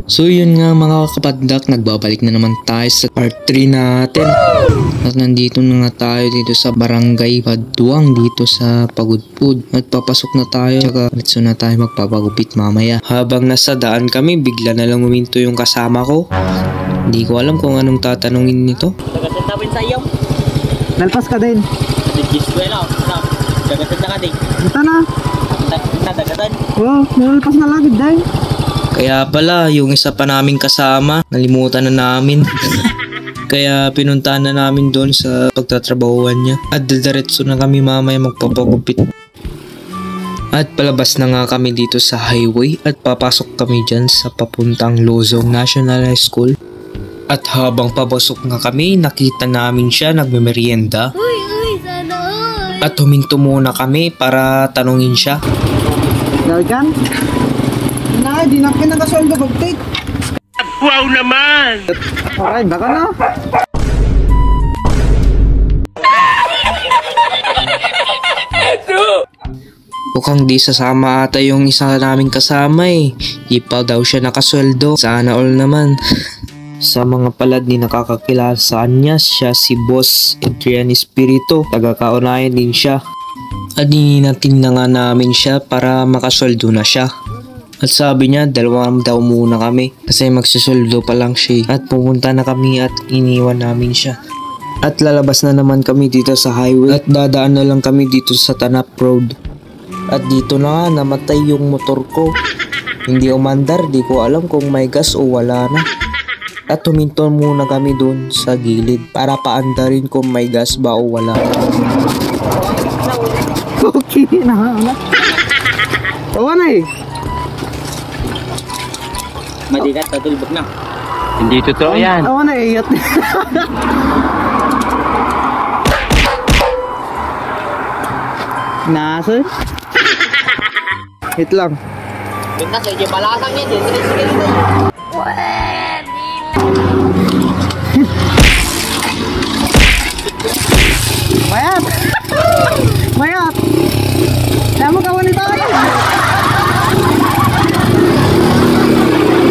So yun nga mga kapaddak, nagbabalik na naman tayo sa part 3 natin. At nandito na nga tayo dito sa Barangay Baduang dito sa Pagudpud. At papasok na tayo, tsaka let's na tayo magpapagupit mamaya. Habang nasa daan kami, bigla na lang uminto yung kasama ko. Hindi ko alam kung anong tatanungin nito. Tagatandawin sa iyo. Nalpas ka din. Digis ko lang. Dagatanda ka din. Ito na. Dagatan. Wow, nalpas na lagi dahil. Kaya pala, yung isa pa naming kasama, nalimutan na namin. Kaya pinuntahan na namin doon sa pagtatrabahuan niya. At diretso na kami mamaya magpapagupit. At palabas na nga kami dito sa highway at papasok kami dyan sa papuntang Lozong National High School. At habang papasok nga kami, nakita namin siya nagmemeryenda. Sana all. At huminto muna kami para tanungin siya. Galgan? Na, di na kinakasoldo pag-take. Wow naman! Alright, baka na. Mukhang di sasama ata yung isa naming kasama eh. Di pa daw siya nakasweldo. Sana all naman. Sa mga palad ni nakakakilala sa kanya, siya si Boss Adrian Espirito. Taga-kaunayan din siya. At ninating na nga namin siya para makasweldo na siya. At sabi niya, 2 daw muna kami kasi magsusoldo pa lang siya. At pumunta na kami at iniwan namin siya. At lalabas na naman kami dito sa highway at dadaan na lang kami dito sa Tanap Road. At dito na nga namatay yung motor ko. Hindi umandar, di ko alam kung may gas o wala na. At huminto muna kami dun sa gilid para paandarin kung may gas ba o wala. Okay na. Tawa na eh. Madigat, tatulbog na. Hindi totoo yan. Tawa na eh. Nasa? Hit lang. Benta sa iyo, balasang yan. Sige. Mayat! Mayat! Kaya mo kawan ito kayo!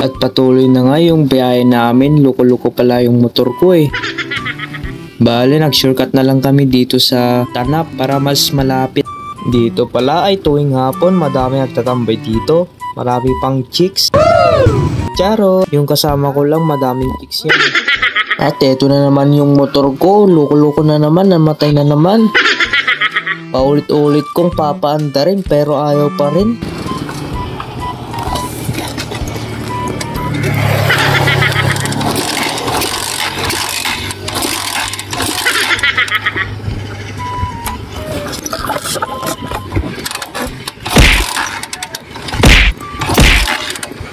At patuloy na nga yung biyahe namin. Luko-luko pala yung motor ko eh. Bale, nag-shortcut na lang kami dito sa Tanap para mas malapit. Dito pala ay tuwing hapon, madami nagtatambay dito. Marami pang chicks. Charo, yung kasama ko lang madaming chicks yan. At eto na naman yung motor ko. Luko-luko na naman, namatay na naman. Paulit-ulit kong papaandarin pero ayaw pa rin.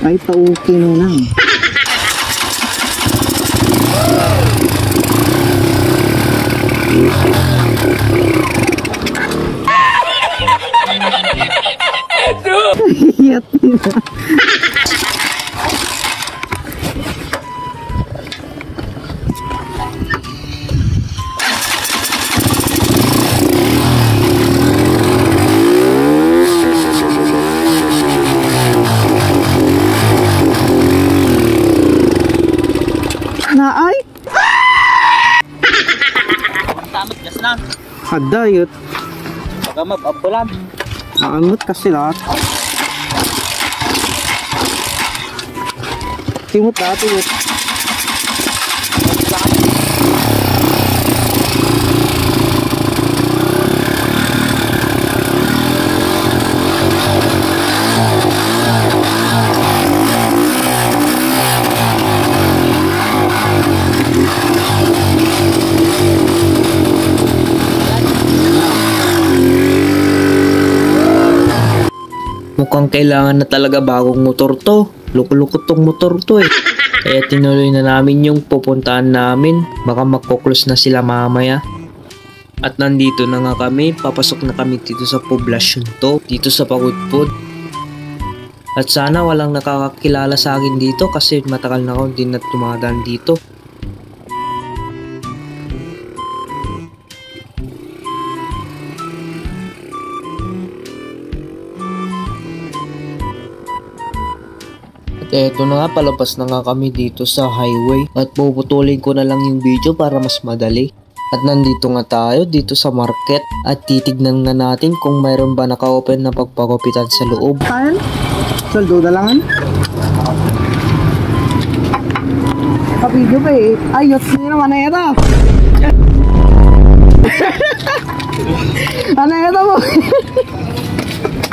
Ay, pauki na lang. Hiyat nila. Naay? Tamot, gas na. Hadayot. Pagamap, ambulan. Nakamot kasi lahat. Timot na, timot. Mukhang kailangan na talaga bagong motor to. Luko-luko tong motor to eh. Kaya tinuloy na namin yung pupuntahan namin. Baka magkuklose na sila mamaya. At nandito na nga kami. Papasok na kami dito sa poblasyon to. Dito sa Pagudpud. At sana walang nakakakilala sa akin dito kasi matagal na ako din na tumadaan dito. Eto na nga, palabas na nga kami dito sa highway at puputulin ko na lang yung video para mas madali. At nandito nga tayo dito sa market at titignan nga natin kung mayroon ba naka-open na pagpagupitan sa loob. Saan? Saldo dalangan? Kapidyo pa eh. Ayot nyo naman na ito. Ano ito mo?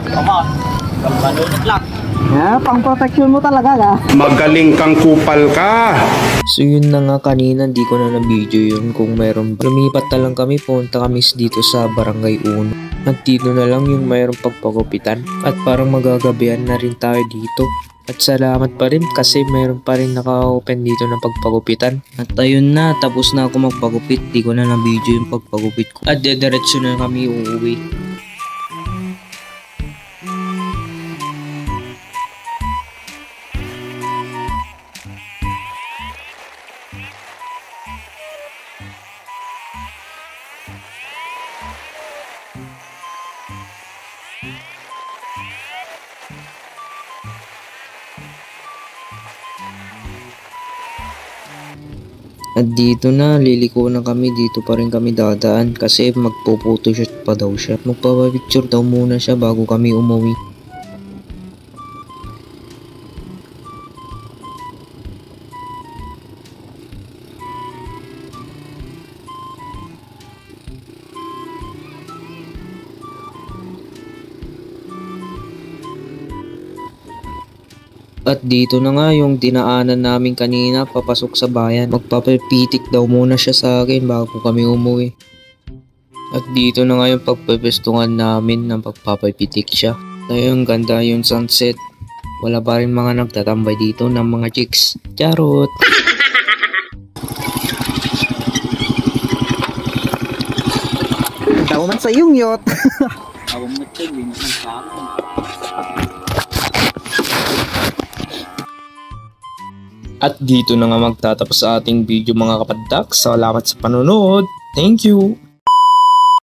Tama. Balunod lang. Pang protection mo talaga ka. Magaling kang kupal ka. So yun na nga, kanina di ko na na-video yun kung mayroon. Lumipat na lang kami, punta kami dito sa Barangay 1. At dito na lang yung mayroong pagpagupitan. At parang magagabihan na rin tayo dito. At salamat pa rin kasi mayroon pa rin naka-open dito ng pagpagupitan. At ayun na, tapos na ako magpagupit. Di ko na na-video yung pagpagupit ko. At dediretso na kami uuwi. At dito na, liliko na kami, dito pa rin kami dadaan kasi magpo-photoshoot pa daw siya. Magpapapicture daw muna siya bago kami umuwi. At dito na nga yung dinaanan namin kanina papasok sa bayan. Magpapapitik daw muna siya sa akin bago kami umuwi. At dito na nga yung pagpapestungan namin ng pagpapapitik siya. Ayun, ganda yung sunset. Wala pa rin mga nagtatambay dito ng mga chicks. Charot! Daw man sa iyong yot. Awang matay, hindi naman sa akin. At dito na nga magtatapos sa ating video mga kapaddak. Salamat sa panonood. Thank you!